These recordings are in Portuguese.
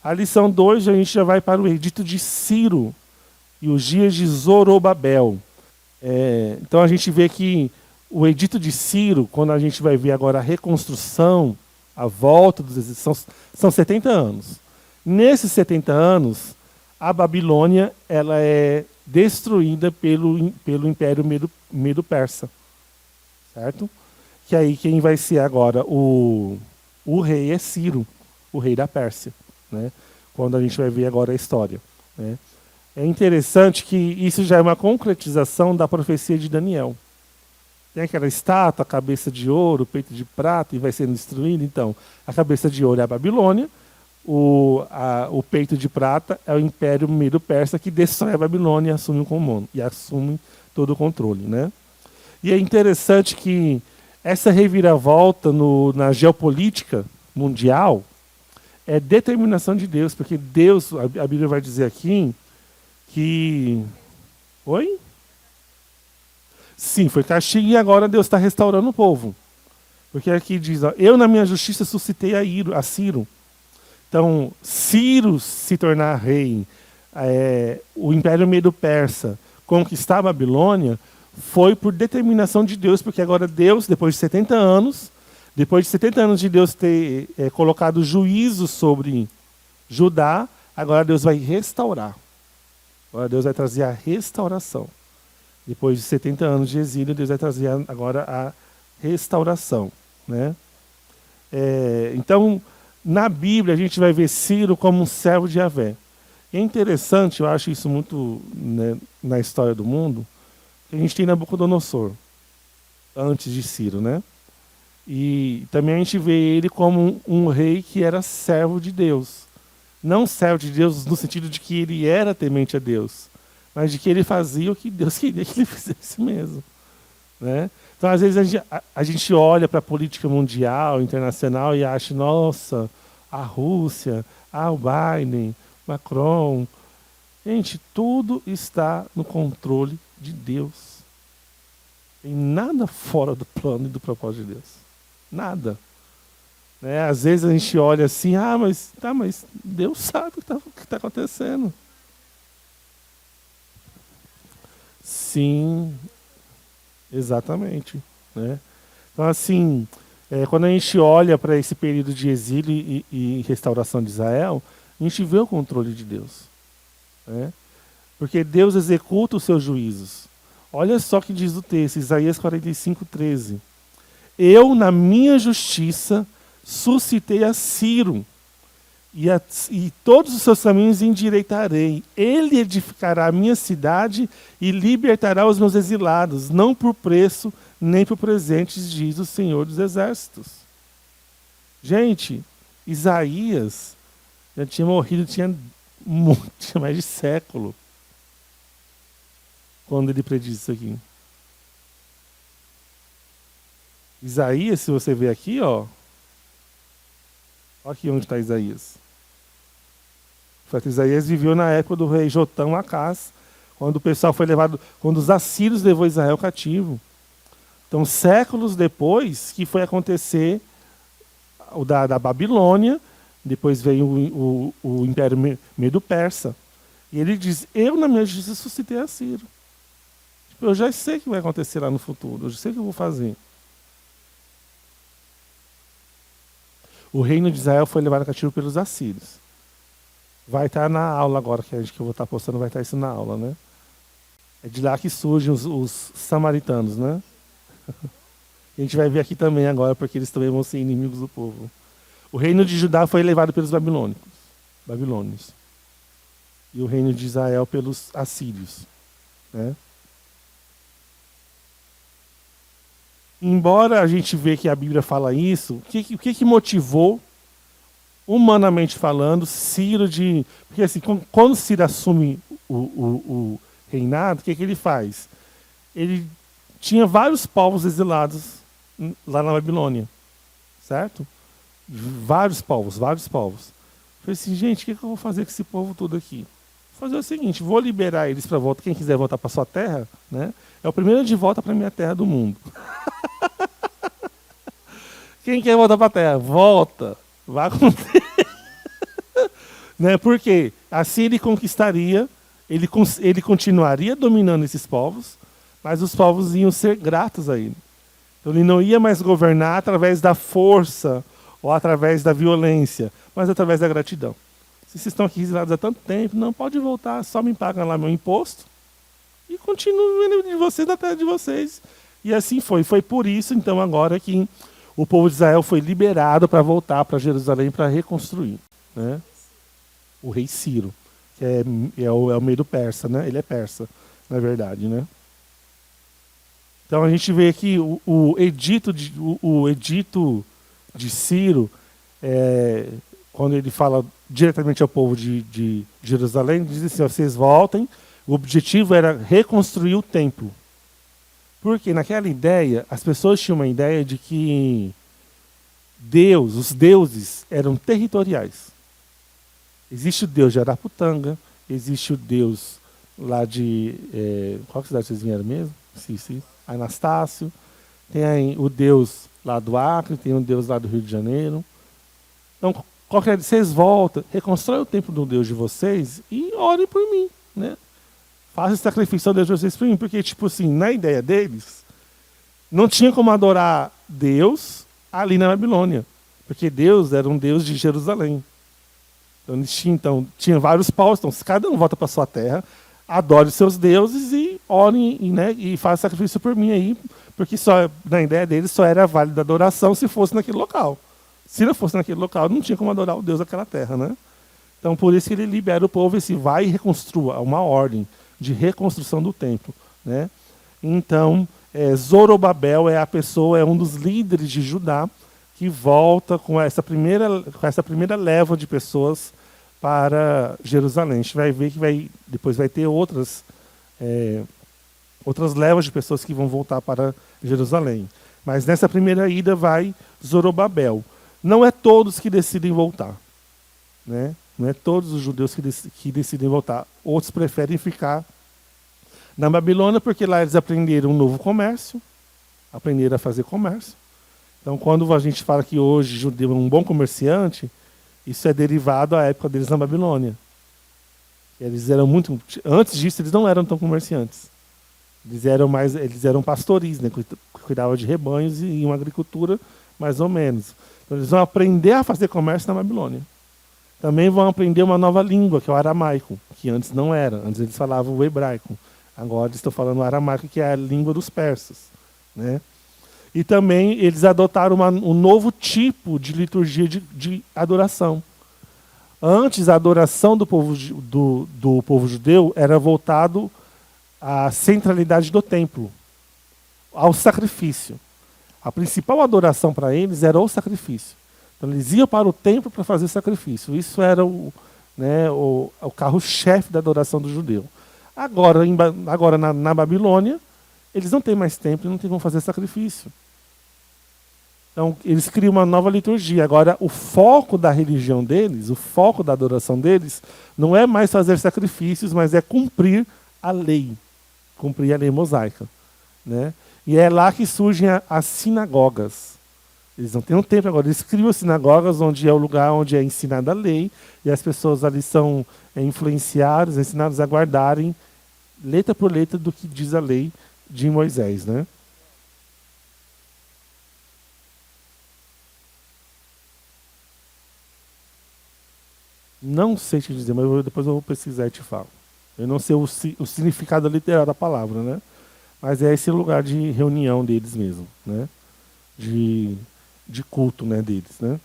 A lição 2, a gente já vai para o edito de Ciro e os dias de Zorobabel. Então a gente vê que o edito de Ciro, quando a gente vai ver agora a reconstrução, a volta dos exércitos, são 70 anos. Nesses 70 anos, a Babilônia ela é destruída pelo Império Medo-Persa. Certo? Que aí quem vai ser agora o rei é Ciro, o rei da Pérsia. Né? Quando a gente vai ver agora a história. Né? É interessante que isso já é uma concretização da profecia de Daniel. Tem aquela estátua, a cabeça de ouro, o peito de prata, e vai sendo destruído. Então, a cabeça de ouro é a Babilônia, o peito de prata é o Império Medo-Persa, que destrói a Babilônia e assume o comando, e assume todo o controle. Né? E é interessante que essa reviravolta na geopolítica mundial é determinação de Deus, porque Deus, a Bíblia vai dizer aqui, que... Oi? Sim, foi castigo e agora Deus está restaurando o povo. Porque aqui diz, ó, eu na minha justiça suscitei a Ciro. Então, Ciro se tornar rei, o Império Medo-Persa conquistar a Babilônia, foi por determinação de Deus, porque agora Deus, depois de 70 anos de Deus ter colocado juízo sobre Judá, agora Deus vai restaurar. Agora Deus vai trazer a restauração. Depois de 70 anos de exílio, Deus vai trazer agora a restauração. Né? Então, na Bíblia, a gente vai ver Ciro como um servo de Yahvé. É interessante, eu acho isso muito, né, na história do mundo, que a gente tem Nabucodonosor, antes de Ciro, né? E também a gente vê ele como um rei que era servo de Deus. Não servo de Deus no sentido de que ele era temente a Deus, mas de que ele fazia o que Deus queria que ele fizesse mesmo. Né? Então, às vezes, a gente olha para a política mundial, internacional, e acha, nossa, a Rússia, o Biden, Macron. Gente, tudo está no controle de Deus. Tem nada fora do plano e do propósito de Deus. Nada. Né? Às vezes a gente olha assim, mas Deus sabe o que está acontecendo. Sim, exatamente. Né? Então, assim, quando a gente olha para esse período de exílio e restauração de Israel, a gente vê o controle de Deus. Né? Porque Deus executa os seus juízos. Olha só o que diz o texto, Isaías 45:13. Eu, na minha justiça, suscitei a Ciro, e todos os seus caminhos endireitarei. Ele edificará a minha cidade e libertará os meus exilados, não por preço, nem por presentes, diz o Senhor dos Exércitos. Gente, Isaías já tinha morrido, tinha mais de século, quando ele prediz isso aqui. Isaías, se você ver aqui, olha aqui onde está Isaías. Isaías viveu na época do rei Jotão Acás, quando o pessoal foi levado, quando os assírios levou Israel cativo. Então, séculos depois que foi acontecer o da Babilônia, depois veio o Império Medo-Persa. E ele diz, eu na minha justiça suscitei a Ciro. Tipo, eu já sei o que vai acontecer lá no futuro, eu já sei o que eu vou fazer. O reino de Israel foi levado cativo pelos assírios. Vai estar na aula agora, que eu vou estar postando, vai estar isso na aula, né? É de lá que surgem os samaritanos, né? A gente vai ver aqui também agora, porque eles também vão ser inimigos do povo. O reino de Judá foi levado pelos babilônios. E o reino de Israel pelos assírios. Né? Embora a gente veja que a Bíblia fala isso, o que motivou, humanamente falando, Ciro de... Porque assim, quando Ciro assume o reinado, o que ele faz? Ele tinha vários povos exilados lá na Babilônia, certo? Vários povos. Eu falei assim, gente, o que eu vou fazer com esse povo todo aqui? Vou fazer o seguinte, vou liberar eles para volta. Quem quiser voltar para sua terra, né? É o primeiro de volta para a minha terra do mundo. Quem quer voltar para a terra? Volta. Vá com Deus. Né? Porque assim ele conquistaria, ele continuaria dominando esses povos, mas os povos iam ser gratos a ele. Então ele não ia mais governar através da força ou através da violência, mas através da gratidão. Se vocês estão aqui exilados há tanto tempo, não pode voltar, só me pagam lá meu imposto e continuo vivendo de vocês na terra de vocês. E assim foi. Foi por isso, então, agora que o povo de Israel foi liberado para voltar para Jerusalém para reconstruir. Né? O rei Ciro, que é o meio persa, né? Ele é persa, na verdade, né? Então a gente vê aqui o edito de Ciro, quando ele fala diretamente ao povo de Jerusalém, diz assim: vocês voltem. O objetivo era reconstruir o templo. Porque naquela ideia, as pessoas tinham uma ideia de que os deuses eram territoriais. Existe o deus de Araputanga, existe o deus lá de... qual cidade vocês vieram mesmo? Sim. Anastácio. Tem aí o deus lá do Acre, tem o deus lá do Rio de Janeiro. Então, qualquer dia vocês voltam, reconstrói o templo do Deus de vocês e orem por mim, né? Façam esse sacrifício ao Deus de vocês por mim, porque, tipo assim, na ideia deles, não tinha como adorar Deus ali na Babilônia, porque Deus era um Deus de Jerusalém. Então, tinha vários povos, então se cada um volta para sua terra, adore os seus deuses e orem, né, e faça sacrifício por mim aí, porque só, na ideia deles só era válida a adoração se fosse naquele local. Se não fosse naquele local, não tinha como adorar o Deus daquela terra, né? Então, por isso que ele libera o povo e se vai e reconstrua, uma ordem de reconstrução do templo, né? Então, Zorobabel é a pessoa, é um dos líderes de Judá que volta com essa primeira leva de pessoas para Jerusalém. A gente vai ver que depois vai ter outras levas de pessoas que vão voltar para Jerusalém. Mas nessa primeira ida vai Zorobabel. Não é todos que decidem voltar, né? Não é todos os judeus que decidem voltar. Outros preferem ficar na Babilônia, porque lá eles aprenderam um novo comércio, aprenderam a fazer comércio. Então, quando a gente fala que hoje judeu é um bom comerciante, isso é derivado à época deles na Babilônia. Eles eram muito... Antes disso, eles não eram tão comerciantes. Eles eram pastoris, né? Cuidavam de rebanhos e uma agricultura mais ou menos. Então, eles vão aprender a fazer comércio na Babilônia. Também vão aprender uma nova língua, que é o aramaico, que antes não era. Antes eles falavam o hebraico. Agora eles estão falando o aramaico, que é a língua dos persas, né? E também eles adotaram um novo tipo de liturgia de adoração. Antes, a adoração do povo judeu era voltado à centralidade do templo, ao sacrifício. A principal adoração para eles era o sacrifício. Então, eles iam para o templo para fazer sacrifício. Isso era o carro-chefe da adoração do judeu. Agora na Babilônia, eles não têm mais templo e não têm como fazer sacrifício. Então, eles criam uma nova liturgia. Agora, o foco da religião deles, o foco da adoração deles, não é mais fazer sacrifícios, mas é cumprir a lei mosaica, né? E é lá que surgem as sinagogas. Eles não têm um templo agora, eles criam sinagogas, onde é o lugar onde é ensinada a lei, e as pessoas ali são influenciadas, ensinadas a guardarem letra por letra do que diz a lei de Moisés, né? Não sei te dizer, mas depois eu vou pesquisar e te falo. Eu não sei o significado literal da palavra, né? Mas é esse lugar de reunião deles mesmo, né? De culto, né, deles, né?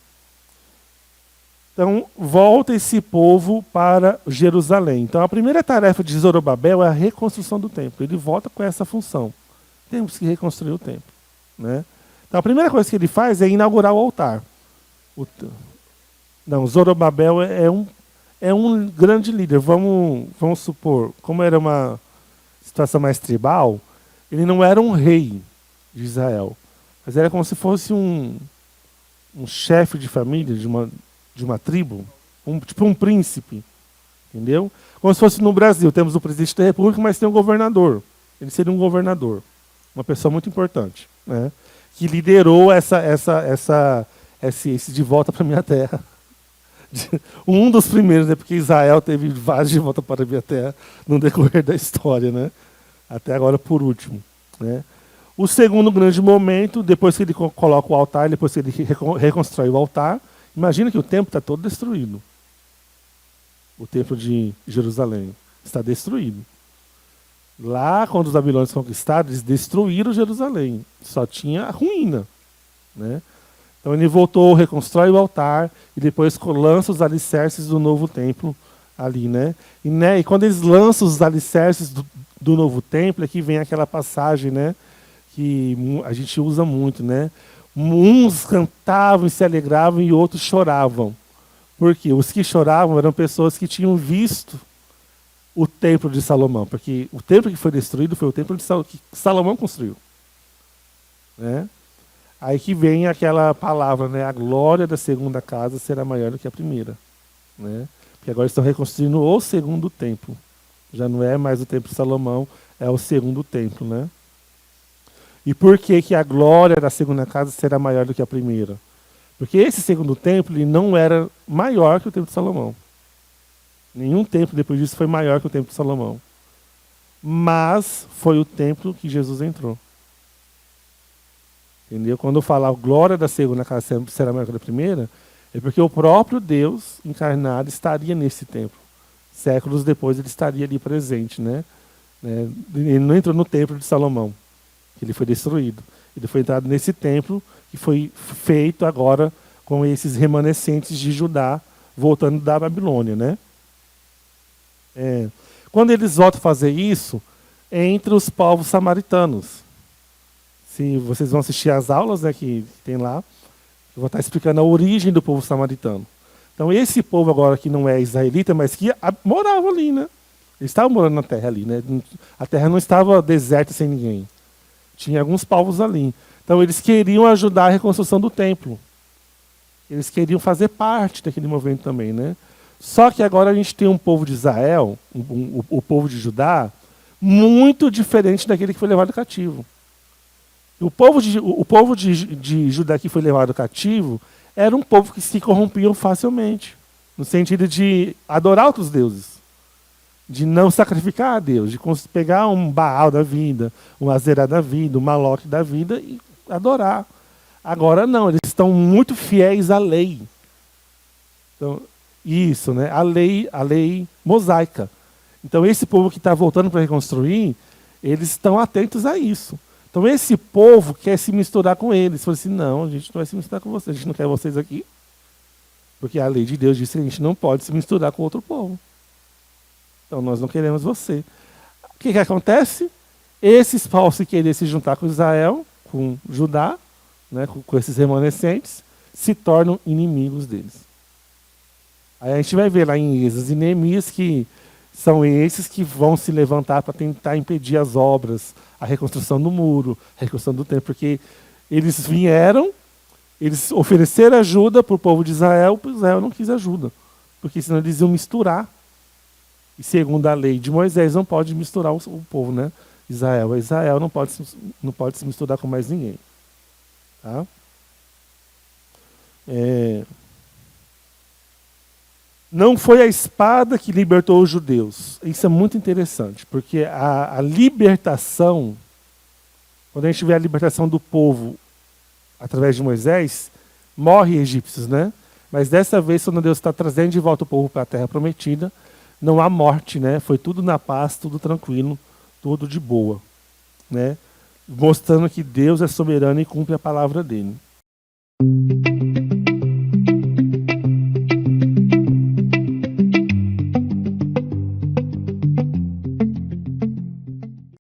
Então, volta esse povo para Jerusalém. Então, a primeira tarefa de Zorobabel é a reconstrução do templo. Ele volta com essa função. Temos que reconstruir o templo, né? Então, a primeira coisa que ele faz é inaugurar o altar. Zorobabel é um grande líder. Vamos supor, como era uma situação mais tribal, ele não era um rei de Israel, mas era como se fosse um chefe de família de uma tribo, tipo um príncipe, entendeu? Como se fosse no Brasil, temos o presidente da República, mas tem um governador. Ele seria um governador, uma pessoa muito importante, né? Que liderou esse de volta para minha terra, Um dos primeiros, né? Porque Israel teve vários de volta para a minha terra no decorrer da história, né? Até agora, por último, né? O segundo grande momento, depois que ele coloca o altar, depois que ele reconstrói o altar, imagina que o templo está todo destruído. O templo de Jerusalém está destruído. Lá, quando os babilônios conquistaram, eles destruíram Jerusalém. Só tinha a ruína, né? Então ele voltou, reconstrói o altar e depois lança os alicerces do novo templo ali, né? E quando eles lançam os alicerces do novo templo, aqui vem aquela passagem, né? Que a gente usa muito, né? Uns cantavam e se alegravam e outros choravam. Por quê? Os que choravam eram pessoas que tinham visto o templo de Salomão, porque o templo que foi destruído foi o templo que Salomão construiu, né? Aí que vem aquela palavra, né? A glória da segunda casa será maior do que a primeira, né? Porque agora estão reconstruindo o segundo templo. Já não é mais o templo de Salomão, é o segundo templo, né? E por que a glória da segunda casa será maior do que a primeira? Porque esse segundo templo ele não era maior que o templo de Salomão. Nenhum templo depois disso foi maior que o templo de Salomão. Mas foi o templo que Jesus entrou. Entendeu? Quando eu falar glória da segunda casa será maior que a da primeira, é porque o próprio Deus encarnado estaria nesse templo. Séculos depois ele estaria ali presente, né? Ele não entrou no templo de Salomão, que ele foi destruído. Ele foi entrado nesse templo que foi feito agora com esses remanescentes de Judá voltando da Babilônia, né? Quando eles voltam a fazer isso, entre os povos samaritanos. Se vocês vão assistir às aulas, né, que tem lá, eu vou estar explicando a origem do povo samaritano. Então esse povo agora que não é israelita, mas que morava ali, né? Eles estavam morando na terra ali, né? A terra não estava deserta sem ninguém. Tinha alguns povos ali. Então eles queriam ajudar a reconstrução do templo. Eles queriam fazer parte daquele movimento também, né? Só que agora a gente tem um povo de Israel, o povo de Judá, muito diferente daquele que foi levado cativo. O povo de Judá que foi levado cativo era um povo que se corrompiam facilmente, no sentido de adorar outros deuses, de não sacrificar a Deus, de pegar um Baal da vida, um Azerá da vida, um Maloque da vida e adorar. Agora não, eles estão muito fiéis à lei. Então, isso, né? A lei mosaica. Então esse povo que está voltando para reconstruir, eles estão atentos a isso. Então esse povo quer se misturar com eles. Fala assim, não, a gente não vai se misturar com vocês, a gente não quer vocês aqui. Porque a lei de Deus diz que a gente não pode se misturar com outro povo. Então nós não queremos você. O que acontece? Esses povos que querem se juntar com Israel, com Judá, né, com esses remanescentes, se tornam inimigos deles. Aí a gente vai ver lá em Esdras e Neemias que são esses que vão se levantar para tentar impedir as obras, a reconstrução do muro, a reconstrução do templo, porque eles vieram, eles ofereceram ajuda para o povo de Israel, o Israel não quis ajuda, porque senão eles iam misturar. E segundo a lei de Moisés, não pode misturar o povo, né? Israel não pode se misturar com mais ninguém. Tá? Não foi a espada que libertou os judeus. Isso é muito interessante, porque a libertação, quando a gente vê a libertação do povo através de Moisés, morre egípcios, né? Mas dessa vez, quando Deus está trazendo de volta o povo para a terra prometida, não há morte, né? Foi tudo na paz, tudo tranquilo, tudo de boa, né? Mostrando que Deus é soberano e cumpre a palavra dele.